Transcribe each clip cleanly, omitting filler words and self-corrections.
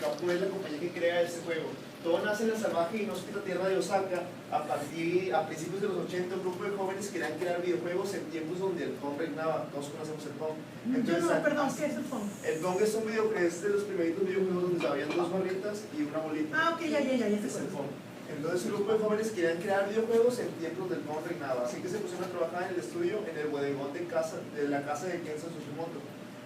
Capcom es la compañía que crea este juego. Todo nace en la salvaje e inhóspita tierra de Osaka. A principios de los 80, un grupo de jóvenes querían crear videojuegos en tiempos donde el Pong reinaba. Todos conocemos el Pong. Entonces, no, perdón, ¿qué es el Pong? El Pong es es de los primeritos videojuegos donde habían dos barritas y una bolita. Ah, ok, ya Es el Pong. Entonces, un grupo de jóvenes querían crear videojuegos en tiempos del Pong reinaba. Así que se pusieron a trabajar en el estudio en el bodegón de la casa de Kenzo Tsushimoto.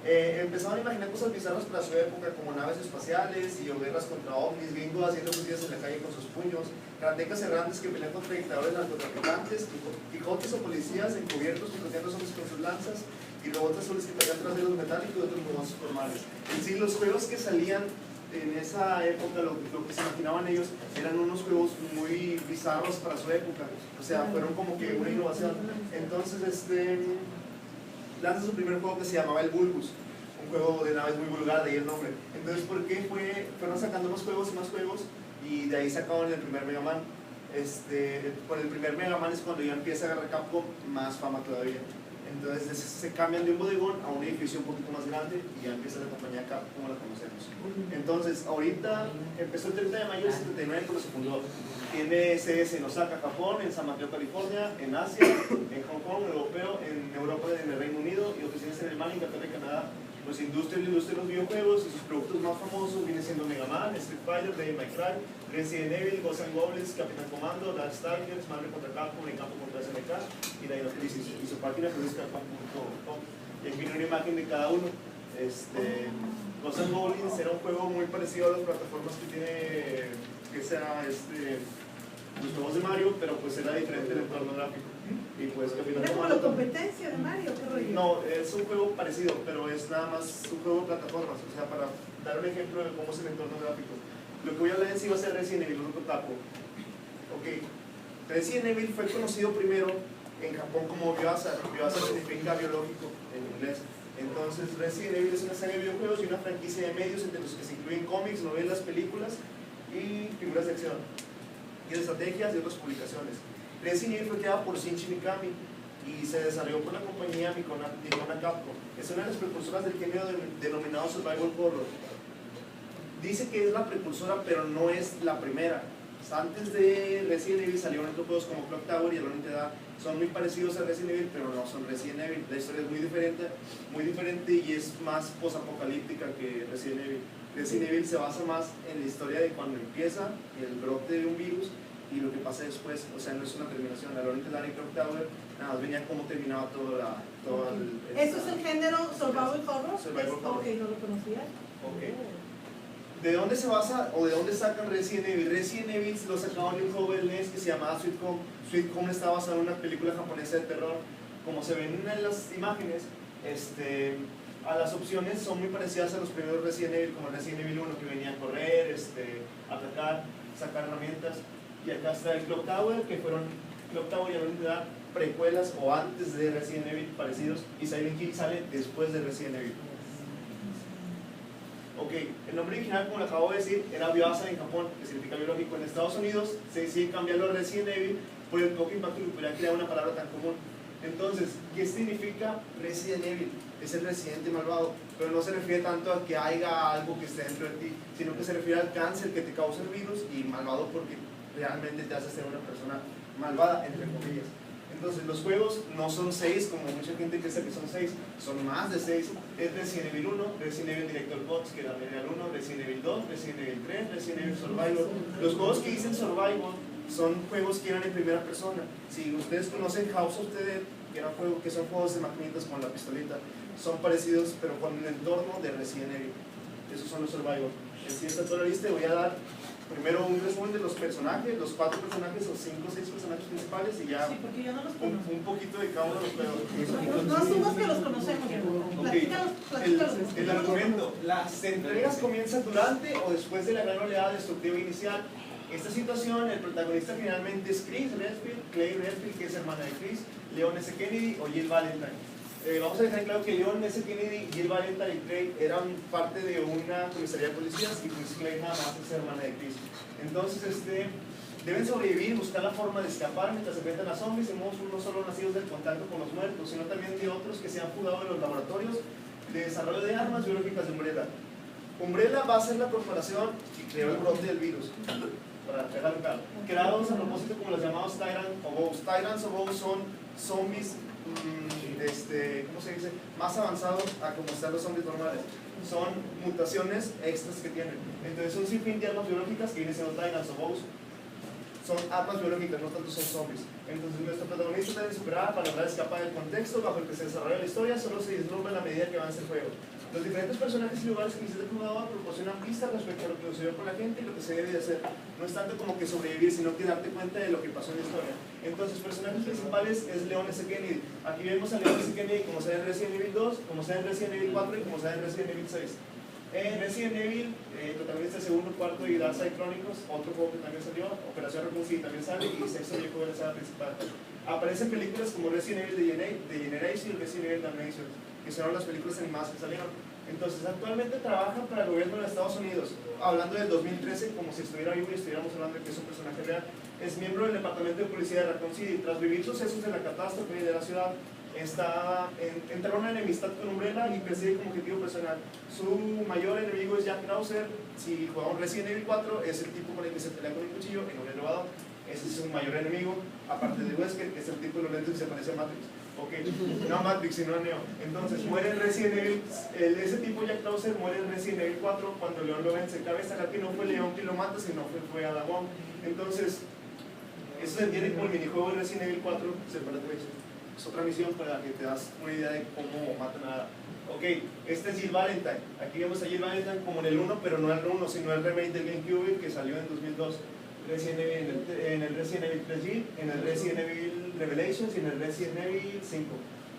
Empezaron a imaginar cosas bizarras para su época, como naves espaciales y guerras contra ovnis, gringos haciendo costillas en la calle con sus puños, karatecas errantes que pelean contra dictadores, narcotraficantes, quijotes o policías encubiertos picoteando hombres con sus lanzas, y robots azules que pelean tras dedos metálicos y otros robots formales. En sí, los juegos que salían en esa época, lo que se imaginaban ellos, eran unos juegos muy bizarros para su época. O sea, fueron como que una innovación. Entonces, lanza su primer juego que se llamaba el Bulbus, un juego de naves muy vulgar, de ahí el nombre. Entonces, ¿por qué fueron sacando más juegos y más juegos? Y de ahí sacaron el primer Mega Man. Por el primer Mega Man es cuando ya empieza a agarrar Capcom más fama todavía. Entonces se cambian de un bodegón a un edificio un poquito más grande y ya empieza la compañía Capcom como la conocemos. Entonces, ahorita empezó el 30 de mayo del 79 cuando se fundó. Tiene sedes en Osaka, Japón, en San Mateo, California, en Asia, en Hong Kong, en Europa, en el Reino Unido y oficinas en Alemania, Inglaterra y Canadá. Pues industria de los videojuegos y sus productos más famosos vienen siendo Mega Man, Street Fighter, Devil May Cry, Resident Evil, Ghosts and Goblins, Capitán Comando, Darkstalkers, Marvel contra Capcom, en campo contra SNK y la Crisis. Y su página es capcom.com. Y aquí viene una imagen de cada uno. Ghosts and Goblins era un juego muy parecido a las plataformas que tiene, los juegos de Mario, pero pues era diferente el entorno gráfico. Y pues Capitán ¿era como Comando la competencia de Mario? ¿Qué rollo? No, es un juego parecido, pero es nada más un juego de plataformas. O sea, para dar un ejemplo de cómo es el entorno gráfico. Lo que voy a hablar en sí va a ser Resident Evil, un tapo. Ok, Resident Evil fue conocido primero en Japón como Biohazard. Biohazard significa biológico en inglés. Entonces, Resident Evil es una saga de videojuegos y una franquicia de medios entre los que se incluyen cómics, novelas, películas y figuras de acción, y de estrategias y otras publicaciones. Resident Evil fue creada por Shinji Mikami y se desarrolló por la compañía Nikona Capcom. Es una de las precursoras del género denominado Survival Horror. Dice que es la precursora, pero no es la primera. Antes de Resident Evil salieron otros juegos como Clock Tower y Alone in the Dark. Son muy parecidos a Resident Evil, pero no son Resident Evil. La historia es muy diferente y es más posapocalíptica que Resident Evil. Resident Evil se basa más en la historia de cuando empieza el brote de un virus y lo que pasa después. O sea, no es una terminación. Alone in the Dark y Clock Tower nada más venía cómo terminaba todo el... ¿Eso es el género Survival Horror? Survival Horror. Ok, no lo conocía. Ok. ¿De dónde se basa o de dónde sacan Resident Evil? Resident Evil lo sacaron de un juego del NES que se llamaba Sweet Home. Sweet Home está basado en una película japonesa de terror. Como se ven en las imágenes, a las opciones son muy parecidas a los primeros Resident Evil, como Resident Evil 1 que venía a correr, atacar, sacar herramientas. Y acá está el Clock Tower, que fueron Clock Tower y Alone in the Dark, precuelas o antes de Resident Evil parecidos, y Silent Hill sale después de Resident Evil. Ok, el nombre original, como lo acabo de decir, era Biohazard en Japón, que significa biológico. En Estados Unidos se decide cambiarlo a Resident Evil por el poco impacto que pudiera crear una palabra tan común. Entonces, ¿qué significa Resident Evil? Es el residente malvado, pero no se refiere tanto a que haya algo que esté dentro de ti, sino que se refiere al cáncer que te causa el virus, y malvado porque realmente te hace ser una persona malvada, entre comillas. Entonces, los juegos no son 6, como mucha gente piensa que son 6, son más de 6. Es Resident Evil 1, Resident Evil Director Bots, que era Real 1, Resident Evil 2, Resident Evil 3, Resident Evil Survival. Los juegos que dicen Survival son juegos que eran en primera persona. Si ustedes conocen House of the Dead, que son juegos de maquinitas con la pistolita, son parecidos, pero con el entorno de Resident Evil. Esos son los Survival. En sí está toda la lista y voy a dar primero un resumen de los personajes, los 4 personajes o 5 o 6 personajes principales, y ya sí, porque yo no los conozco. un poquito de cada uno de los juegos. No asumimos que los conocemos. Platícalos. El argumento. Las entregas comienzan durante o después de la gran oleada destructiva inicial. Esta situación, el protagonista generalmente es Chris Redfield, Clay Redfield, que es hermana de Chris, Leon S. Kennedy o Jill Valentine. Vamos a dejar claro que Leon S. Kennedy, Jill Valentine y Clay eran parte de una comisaría de policías, y pues Clay nada más es hermana de Chris. Entonces, deben sobrevivir y buscar la forma de escapar mientras se enfrentan a zombies, en modos no solo nacidos del contacto con los muertos, sino también de otros que se han fugado de los laboratorios de desarrollo de armas biológicas de Umbrella. Umbrella va a ser la corporación que creó el brote del virus, para dejarlo claro. Creados a propósito como los llamados Tyrants o Bows. Tyrants o Bows son zombies, ¿cómo se dice? Más avanzados a como están los zombies normales. Son mutaciones extras que tienen. Entonces son sinfín de armas biológicas que vienen siendo Tyrants o Bows. Son armas biológicas, no tanto son zombies. Entonces nuestro protagonista debe superar para lograr escapar del contexto bajo el que se desarrolla la historia, solo se vislumbra a la medida que avanza el juego. Los diferentes personajes y lugares que visita el jugador proporcionan pistas respecto a lo que sucedió con la gente y lo que se debe de hacer. No es tanto como que sobrevivir, sino que darte cuenta de lo que pasó en la historia. Entonces, personajes principales es Leon S. Kennedy. Aquí vemos a Leon S. Kennedy como sale en Resident Evil 2, como sale en Resident Evil 4 y como sale en Resident Evil 6. En Resident Evil, protagonista el segundo, cuarto y Dark Side Chronicles, otro juego que también salió, Operación Raccoon City también sale, y sexto videojuego de la saga principal. Aparecen películas como Resident Evil The Generation y Resident Evil Damnation, que son las películas animadas que salieron. Entonces, actualmente trabaja para el gobierno de Estados Unidos, hablando del 2013 como si estuviera vivo y estuviéramos hablando de que es un personaje real. Es miembro del Departamento de Policía de Raccoon City. Tras vivir sucesos de la catástrofe de la ciudad, entra una enemistad con Umbrella y persigue como objetivo personal. Su mayor enemigo es Jack Krauser. Si jugamos Resident Evil 4, es el tipo con el que se pelea con un cuchillo en un elevador. Ese es su mayor enemigo, aparte de Wesker, que es el tipo de los lentes que se parece a Matrix. Okay. No Matrix, sino a Neo. Entonces muere en Resident Evil, ese tipo Jack Krauser muere en Resident Evil 4 cuando Leon lo vence. Cabe destacar que no fue Leon quien lo mata, sino fue Ada Wong. Entonces, eso se entiende como el minijuego de Resident Evil 4 Separate. Es otra misión para que te das una idea de cómo matan a... Ok, este es Jill Valentine. Aquí vemos a Jill Valentine como en el 1, pero no el 1, sino el remake del GameCube que salió en 2002. En el Resident Evil 3 Jill, en el Resident Evil Revelations y en el Resident Evil 5.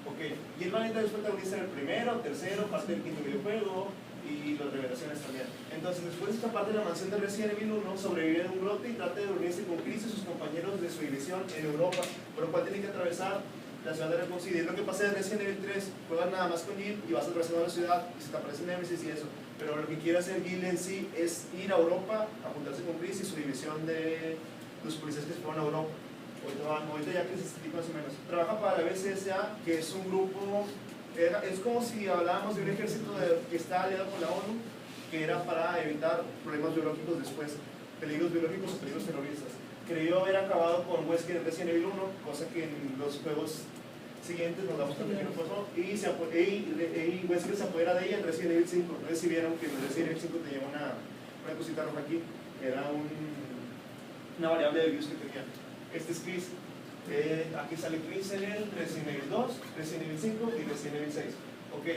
Ok, Jill Valentine es protagonista en el primero, tercero, parte del quinto videojuego y las revelaciones también. Entonces, después de escapar de la mansión de Resident Evil 1, sobrevive en un brote y trata de reunirse con Chris y sus compañeros de su división en Europa, por lo cual tiene que atravesar la ciudad de Raccoon City. Es lo que pasa en Resident Evil 3, juegas nada más con Jill y vas atravesando la ciudad y se te aparece Nemesis y eso, pero lo que quiere hacer Jill en sí es ir a Europa a juntarse con Chris y su división de los policías que se fueron a Europa. Ahorita ya que se explica más o menos. Trabaja para la BCSA, que es un grupo, es como si habláramos de un ejército que está aliado con la ONU, que era para evitar problemas biológicos después, peligros biológicos o peligros terroristas. Creyó haber acabado con Wesker en Resident Evil 1, cosa que en los juegos siguientes nos damos cuenta que no pasó, y Wesker se apodera de ella en Resident Evil 5. No sé si vieron que en Resident Evil 5 tenía una cosita roja aquí, que era una variable de virus que tenía. Este es Chris. Aquí sale Chris en el Resident Evil 2, Resident Evil 5 y Resident Evil 6. Ok,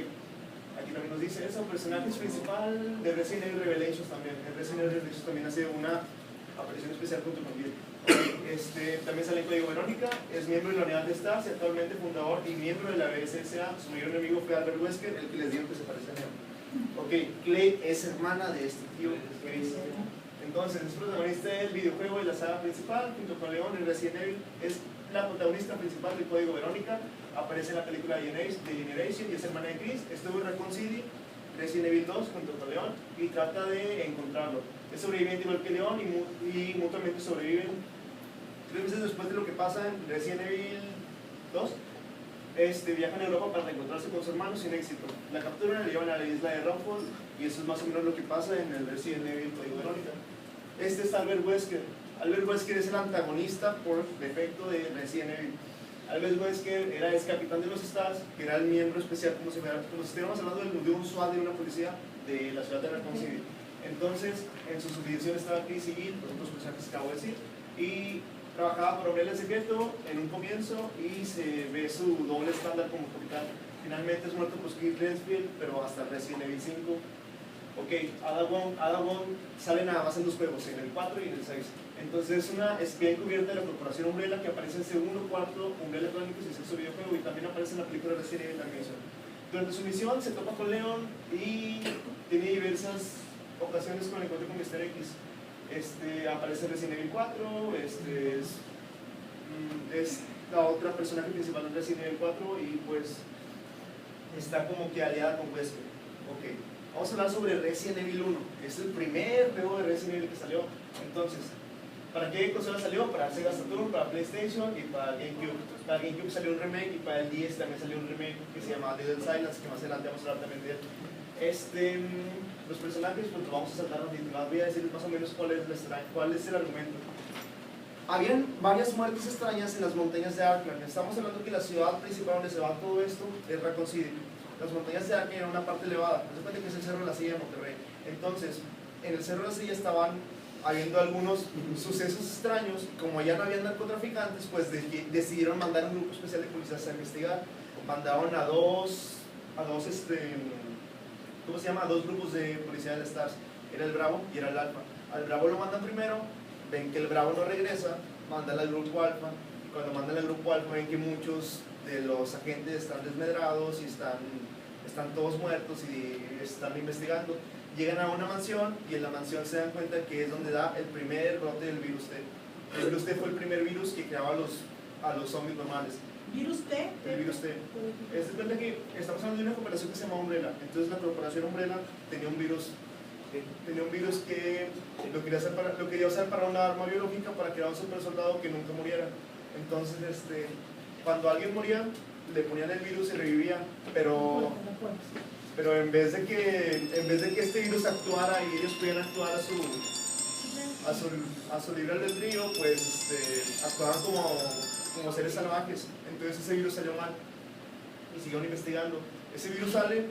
aquí también nos dice eso. Personaje principal de Resident Evil Revelations también. En Resident Evil Revelations también hace una aparición especial junto con Jill. También sale en Código Verónica, es miembro de la unidad de Stars y actualmente fundador y miembro de la BSSA. Su mayor enemigo fue Albert Wesker, el que les digo que se parece a Neo. Ok, Clay es hermana de este tío Chris. Entonces es protagonista del videojuego de la saga principal, junto con Leon en Resident Evil. Es la protagonista principal de Código Verónica, aparece en la película The Generation y es hermana de Chris. Estuvo en Raccoon City, Resident Evil 2 junto con Leon y trata de encontrarlo. Es sobreviviente igual que Leon y mutuamente sobreviven. 3 meses después de lo que pasa en Resident Evil 2, viajan a Europa para reencontrarse con su hermano sin éxito. La capturan y la llevan a la isla de Rumford y eso es más o menos lo que pasa en el Resident Evil Código Verónica. Este es Albert Wesker. Albert Wesker es el antagonista por defecto de Resident Evil. Albert Wesker era ex capitán de los Stars, que era el miembro especial, como si estuviéramos hablando de un SWAT de una policía de la ciudad de Raccoon City. Entonces, en su subdivisión estaba Chris y Jill, los otros personajes que acabo de decir, y trabajaba por Umbrella en secreto en un comienzo y se ve su doble estándar como capitán. Finalmente es muerto por Keith Redfield, pero hasta Resident Evil 5. Ok, Ada Wong sale nada más en 2 juegos, en el 4 y en el 6. Entonces es una espía encubierta de la corporación Umbrella que aparece en segundo, cuarto, Umbrella Chronicles y sexto videojuego, y también aparece en la película Resident Evil Damnation. Durante su misión se topa con Leon y tiene diversas ocasiones con el encuentro con Mr. X. Aparece Resident Evil 4, es la otra personaje principal de Resident Evil 4 y pues está como que aliada con Wesker. Ok, vamos a hablar sobre Resident Evil 1. Es el primer juego de Resident Evil que salió. Entonces, ¿para qué consola salió? Para Sega Saturn, para PlayStation y para GameCube. Para GameCube salió un remake y para el 10 también salió un remake que se llama Dead Silence, que más adelante vamos a hablar también de él. Los personajes, pues los vamos a saltar rapidito. Les voy a decir más o menos cuál es el argumento. Habían varias muertes extrañas en las montañas de Arkland. Estamos hablando que la ciudad principal donde se va todo esto es Raccoon City. Las montañas de Arkland eran una parte elevada. No se cuenta que es el Cerro de la Silla de Monterrey. Entonces, en el Cerro de la Silla estaban habiendo algunos sucesos extraños. Como ya no había narcotraficantes, pues decidieron mandar un grupo especial de policías a investigar. Mandaron a dos ¿cómo se llama? A dos grupos de policía del Stars. Era el Bravo y era el Alfa. Al Bravo lo mandan primero, ven que el Bravo no regresa, mandan al grupo Alfa, y cuando mandan al grupo Alfa ven que muchos de los agentes están desmedrados y están todos muertos y están investigando. Llegan a una mansión y en la mansión se dan cuenta que es donde da el primer brote del virus T. El virus T fue el primer virus que creaba a los zombies normales. ¿Virus T? El virus T. Es de cuenta que estamos hablando de una corporación que se llama Umbrella. Entonces la corporación Umbrella tenía un virus que lo quería usar para una arma biológica para crear un super soldado que nunca muriera. Entonces cuando alguien moría le ponían el virus y revivía, pero en vez de que este virus actuara y ellos pudieran actuar a su libre albedrío, pues actuaban como seres salvajes. Entonces ese virus salió mal y siguieron investigando. Ese virus sale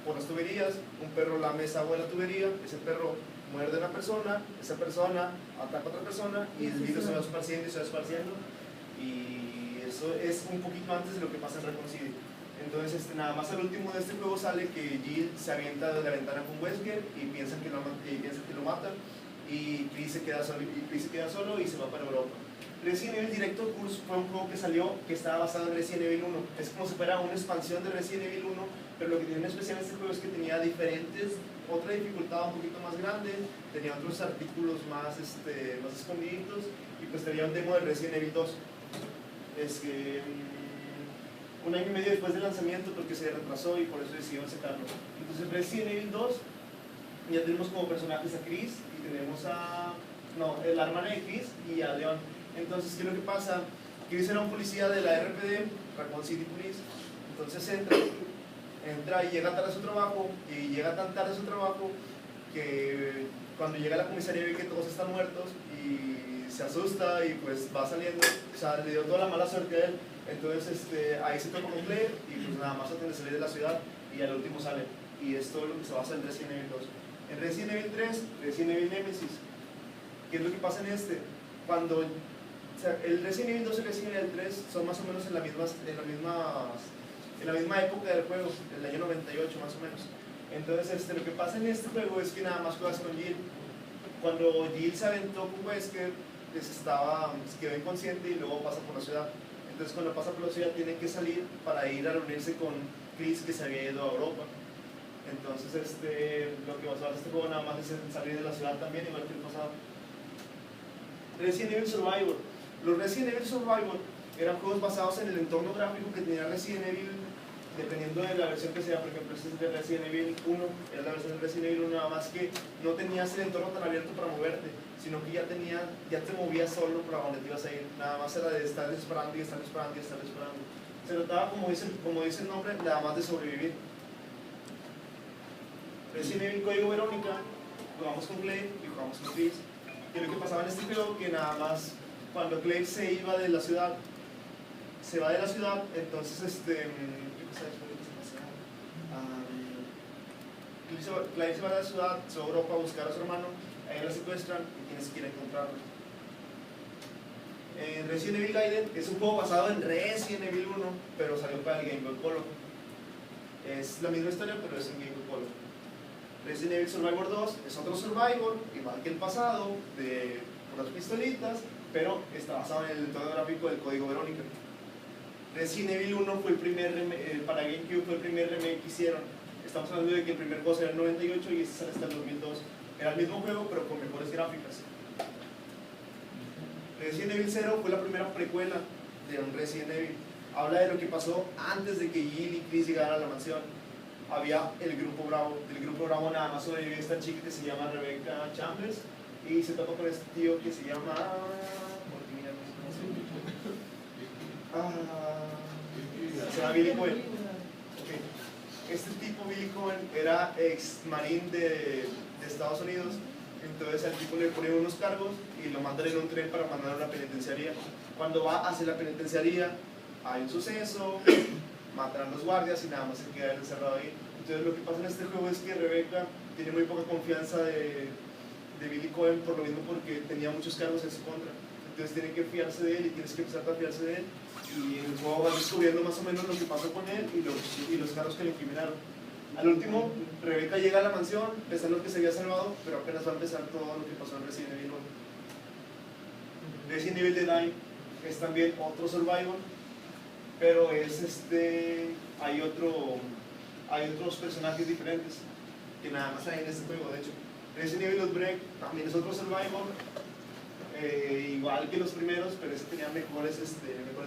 por las tuberías, un perro lame esa agua de la tubería, ese perro muerde a una persona, esa persona ataca a otra persona y el virus se va esparciendo y se va esparciendo, y eso es un poquito antes de lo que pasa en Raccoon City. Entonces nada más al último de este juego sale que Jill se avienta de la ventana con Wesker y piensan que lo matan, y Chris se queda solo y se va para Europa. Resident Evil Director Curse fue un juego que salió que estaba basado en Resident Evil 1. Es como si fuera una expansión de Resident Evil 1, pero lo que tiene en especial este juego es que tenía otra dificultad un poquito más grande, tenía otros artículos más escondiditos, y pues tenía un demo de Resident Evil 2. Un año y medio después del lanzamiento, porque se retrasó y por eso decidieron sacarlo. Entonces Resident Evil 2 ya tenemos como personajes a Chris y tenemos a la hermana de Chris y a Leon. Entonces, ¿qué es lo que pasa? Chris era un policía de la RPD, Raccoon City Police. Entonces entra y llega tarde a su trabajo, y llega tan tarde a su trabajo que cuando llega a la comisaría ve que todos están muertos y se asusta y pues va saliendo. O sea, le dio toda la mala suerte a él. Entonces ahí se toca con Claire y pues nada más tiene que salir de la ciudad y al último sale. Y es todo lo que se basa en Resident Evil 2. En Resident Evil 3, Resident Evil Nemesis, ¿qué es lo que pasa en cuando el Resident Evil 2 y el Resident Evil 3 son más o menos en la misma época del juego, el año 98 más o menos. Entonces lo que pasa en este juego es que nada más juegas con Jill. Cuando Jill se aventó con Wesker, se quedó inconsciente y luego pasa por la ciudad. Entonces cuando pasa por la ciudad tiene que salir para ir a reunirse con Chris, que se había ido a Europa. Entonces lo que pasó en este juego nada más es salir de la ciudad también, igual que el pasado. Resident Evil Survivor. Los Resident Evil Survivor eran juegos basados en el entorno gráfico que tenía Resident Evil, dependiendo de la versión que sea. Por ejemplo, este es de Resident Evil 1, era la versión de Resident Evil 1, nada más que no tenías el entorno tan abierto para moverte, sino que ya te movías solo para donde te ibas a ir. Nada más era de estar disparando y estar disparando y estar disparando. Se trataba, como dice el nombre, nada más de sobrevivir. Resident Evil Código Verónica, jugamos con Claire y jugamos con Chris. Y lo que pasaba en este juego, que nada más cuando Claire se iba de la ciudad, entonces Claire se va de la ciudad, se va a Europa a buscar a su hermano, ahí la secuestran y tienes que ir a encontrarlo. Resident Evil Gaiden es un juego basado en Resident Evil 1, pero salió para el Game Boy Color. Es la misma historia, pero es en Game Boy Color. Resident Evil Survivor 2 es otro Survivor, igual que el pasado, por las pistolitas, pero está basado en el entorno gráfico del Código Verónica. Resident Evil 1 fue para GameCube fue el primer remake que hicieron. Estamos hablando de que el primer juego era el 98 y este sale hasta el 2002. Era el mismo juego, pero con mejores gráficas. Resident Evil 0 fue la primera precuela de un Resident Evil. Habla de lo que pasó antes de que Jill y Chris llegaran a la mansión. Había el grupo Bravo. Del grupo Bravo nada más sobrevive esta chica que se llama Rebecca Chambers y se topa con este tío que se llama... se llama Billy Cohen. Okay. este tipo, Billy Cohen, era ex marín de Estados Unidos. Entonces al tipo le ponen unos cargos y lo mandan en un tren para mandar a una penitenciaría. Cuando va hacia la penitenciaría hay un suceso, matan a los guardias y nada más se queda encerrado ahí. Entonces lo que pasa en este juego es que Rebecca tiene muy poca confianza de Billy Cohen, por lo mismo porque tenía muchos cargos en su contra. Entonces tiene que fiarse de él y tienes que empezar a fiarse de él. Y en el juego vas descubriendo más o menos lo que pasó con él y los cargos que le incriminaron. Al último, Rebecca llega a la mansión pensando que se había salvado, pero apenas va a empezar todo lo que pasó en Resident Evil 1. Resident Evil The Line es también otro survival, pero es hay otros personajes diferentes que nada más hay en este juego. De hecho, Resident Evil Outbreak también es otro survival, igual que los primeros, pero este tenía mejores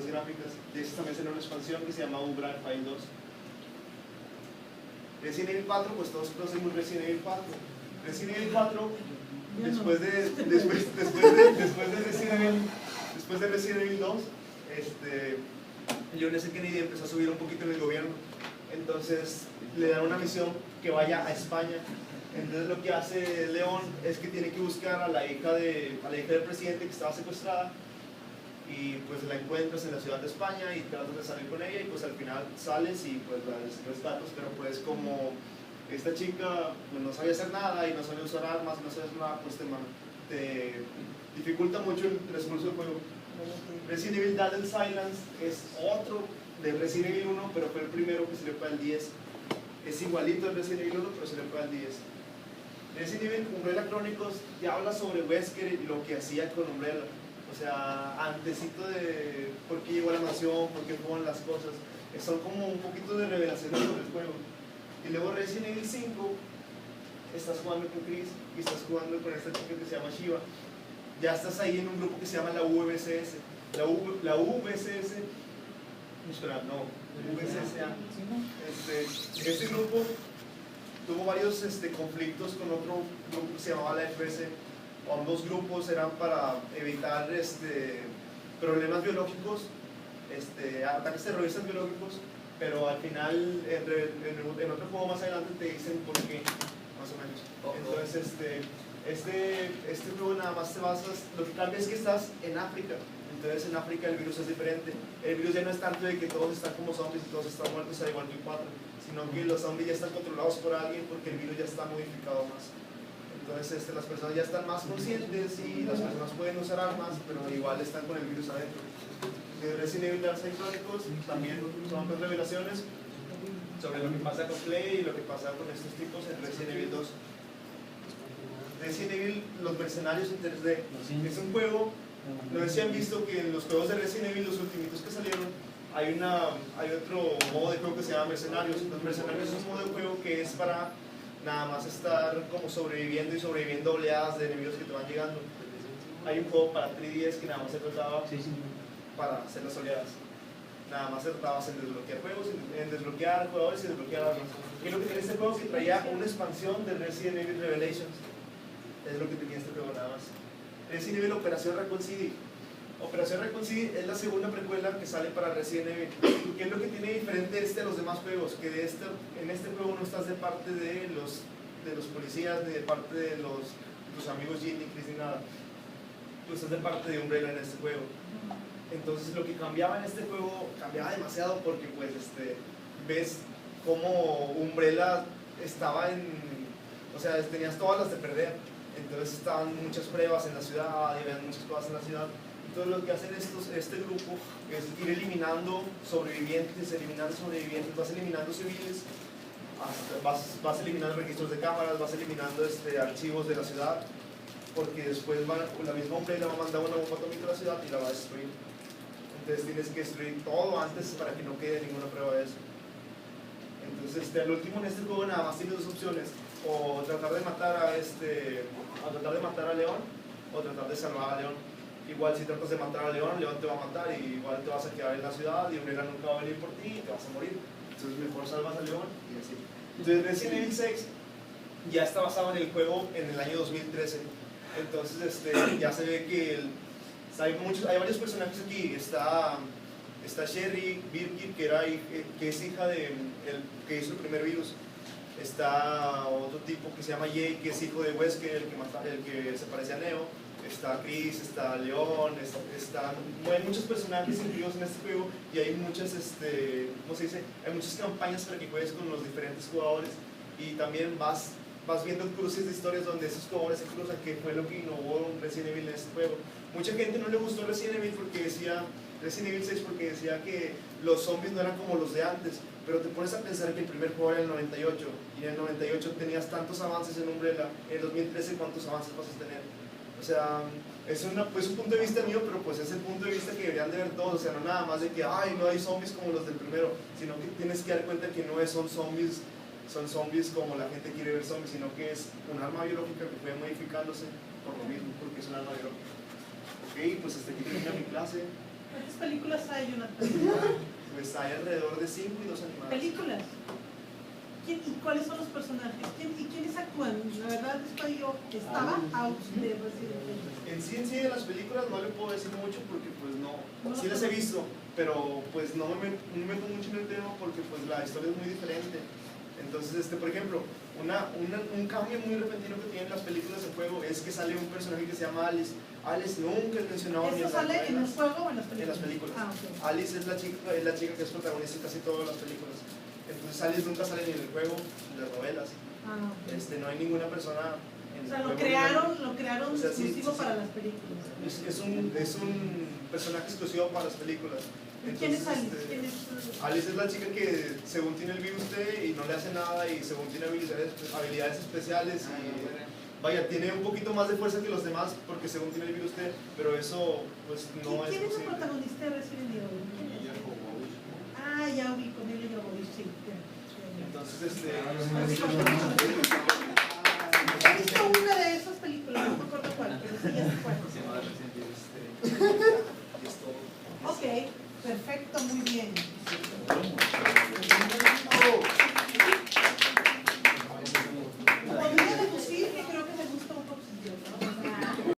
gráficas. Y este también será una expansión que se llama Umbral File 2. Resident Evil 4, pues todos conocemos Resident Evil 4. Resident Evil 4, después de Resident Evil 2, John S. Kennedy empezó a subir un poquito en el gobierno. Entonces le dan una misión que vaya a España. Entonces lo que hace León es que tiene que buscar a la hija del presidente que estaba secuestrada, y pues la encuentras en la ciudad de España y tratas de salir con ella, y pues al final sales y pues la rescatas, pero pues como esta chica pues, no sabía hacer nada y no sabía usar armas y no sabía hacer nada, pues te dificulta mucho el transcurso del juego. Resident Evil Dead and Silence es otro de Resident Evil 1, pero fue el primero que se le fue al 10. Es igualito al Resident Evil 1, pero se le fue al 10. Resident Evil Umbrella Chronicles ya habla sobre Wesker y lo que hacía con Umbrella. O sea, antesito de por qué llegó a la mansión, por qué fueron las cosas. Son como un poquito de revelaciones sobre el juego. Y luego Resident Evil 5, estás jugando con Chris y estás jugando con esta chica que se llama Shiva. Ya estás ahí en un grupo que se llama la UVSS. La UVSS, espera, no, UVSSA. Este grupo tuvo varios conflictos con otro grupo que se llamaba la FS. Ambos grupos eran para evitar problemas biológicos, ataques terroristas biológicos, pero al final en otro juego más adelante te dicen por qué, más o menos. Entonces este juego nada más te basas, lo que cambia es que estás en África. Entonces en África el virus es diferente. El virus ya no es tanto de que todos están como zombies y todos están muertos al igual que el 4, sino que los zombies ya están controlados por alguien porque el virus ya está modificado más. Entonces las personas ya están más conscientes y las personas pueden usar armas, pero igual están con el virus adentro. De Resident Evil Dark Side Chronicles también son dos revelaciones sobre lo que pasa con Clay y lo que pasa con estos tipos en Resident Evil 2. Resident Evil Los Mercenarios en 3D es un juego, no sé si han visto que en los juegos de Resident Evil, los ultimitos que salieron, hay otro modo de juego que se llama Mercenarios. Los Mercenarios es un modo de juego que es para nada más estar como sobreviviendo oleadas de enemigos que te van llegando. Hay un juego para 3DS que nada más se trataba para hacer las oleadas. Nada más se trataba en desbloquear juegos, en desbloquear jugadores y desbloquear armas. Y lo que tiene este juego es que traía una expansión de Resident Evil Revelations. Es lo que tenía este juego nada más. Resident Evil Operación Raccoon City. Operación Raccoon City es la segunda precuela que sale para Resident Evil. ¿Qué es lo que tiene diferente a los demás juegos? Que en este juego no estás de parte de los policías, ni de parte de tus amigos Jin, ni Chris, ni nada. Tú estás de parte de Umbrella en este juego. Entonces lo que cambiaba en este juego, cambiaba demasiado porque pues ves cómo Umbrella estaba o sea, tenías todas las de perder. Entonces estaban muchas pruebas en la ciudad y había muchas cosas en la ciudad. Entonces lo que hacen este grupo es ir eliminando sobrevivientes, vas eliminando civiles, vas eliminando registros de cámaras, vas eliminando archivos de la ciudad, porque después la misma Umbrella va a mandar una bomba atómica a la ciudad y la va a destruir. Entonces tienes que destruir todo antes para que no quede ninguna prueba de eso. Entonces al último en este juego nada más tienes dos opciones: o tratar de matar a León, o tratar de salvar a León. Igual si tratas de matar a León, León te va a matar y igual te vas a quedar en la ciudad y Umbrella nunca va a venir por ti y te vas a morir. Entonces mejor salvas a León y así. Entonces Resident Evil 6 ya está basado en el juego en el año 2013. Entonces ya se ve que hay varios personajes aquí. Está Está Sherry Birkin, que es hija de el que hizo el primer virus. Está otro tipo que se llama Jay, que es hijo de Wesker, el que se parece a Neo. Está Chris, está León, hay muchos personajes incluidos en este juego y hay muchas, ¿cómo se dice? Hay muchas campañas para que juegues con los diferentes jugadores y también vas viendo cruces de historias donde esos jugadores se cruzan, que fue lo que innovó Resident Evil en este juego. Mucha gente no le gustó Resident Evil 6 porque decía que los zombies no eran como los de antes, pero te pones a pensar que el primer juego era en el 98 y en el 98 tenías tantos avances en Umbrella, en el 2013 ¿cuántos avances vas a tener? O sea, es un punto de vista mío, pero pues es el punto de vista que deberían de ver todos, o sea, no nada más de que, ay, no hay zombies como los del primero, sino que tienes que dar cuenta que no son zombies como la gente quiere ver zombies, sino que es un arma biológica que fue modificándose por lo mismo, porque es un arma biológica. Ok, pues hasta aquí termina mi clase. ¿Cuántas películas hay, Jonathan? Pues hay alrededor de 5 y 2 animadas. ¿Películas? ¿Y cuáles son los personajes? ¿Y quiénes actúan? La verdad estaba out de Resident Evil. En sí de las películas no le puedo decir mucho porque pues no sí las he visto, pero pues no me meto mucho en el tema porque pues la historia es muy diferente. Entonces, por ejemplo, un cambio muy repentino que tienen las películas de juego es que sale un personaje que se llama Alice. Alice nunca es mencionado ni en ¿Eso sale en el juego o en las películas? En las películas. Okay. Alice es la chica que es protagonista en casi todas las películas. Entonces Alice nunca sale ni en el juego, ni en las novelas. Okay. No hay ninguna persona en o sea, el lo juego. crearon O sea, exclusivo para las películas. Es un personaje exclusivo para las películas. Entonces, ¿Quién es Alice? Alice es la chica que según tiene el virus T y no le hace nada y según tiene habilidades especiales y vaya, tiene un poquito más de fuerza que los demás porque según tiene el virus T, pero eso pues no es ¿Quién es el posible. protagonista de Resident Evil? Ya vi con él sí. Entonces, he visto una de esas películas, no me acuerdo cuál, pero sí, ya sé cuál. Ok, perfecto, muy bien.